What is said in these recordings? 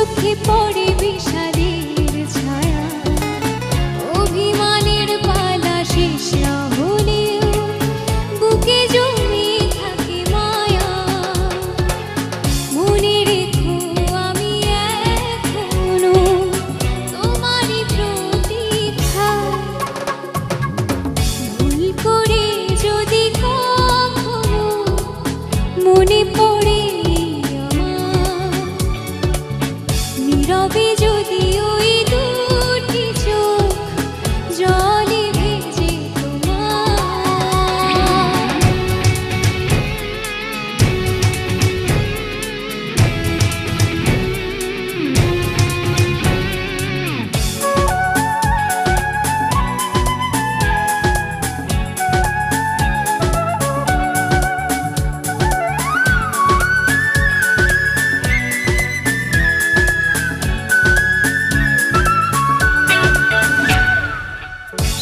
চোখে পড়ে বিষাদের ছায়া, অভিমানের পালা শেষ না হলেও বুকে জমে থাকে মায়া। মনে রেখো আমি এখনো তোমারই প্রতীক্ষা। ভুল করে যদি কখনো মনে পড়ে নীরবে যদি ওই দুটি চোখ জলে ভেজে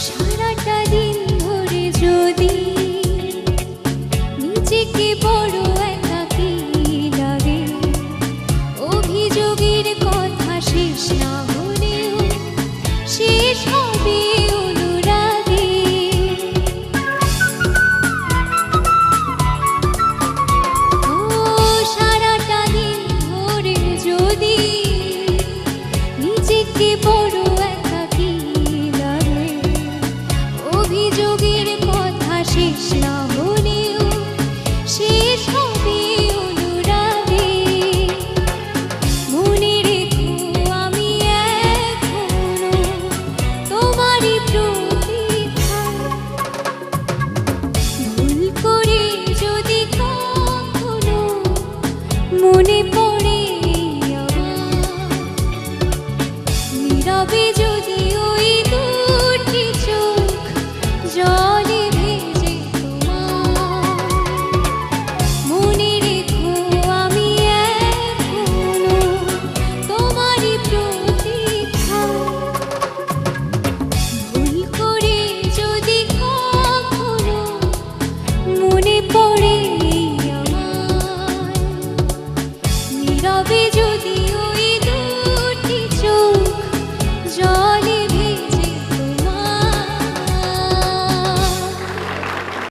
সারাটা দিন ধরে যদি নিজেকে বড় একাকী লাগে, অভিযোগের কথা শেষ না হলেও শেষ হবে অনুরাগে। ও সারাটা দিন ধরে যদি নিজেকে বড় একাকী লাগে, অভিযোগের কথা শেষ না হলেও শেষ হবে অনুরাগে। মনে রেখো আমি এখনো তোমারই প্রতীক্ষা। ভুল করে যদি কখনো মনে পড়ে আমার নীরবে যদি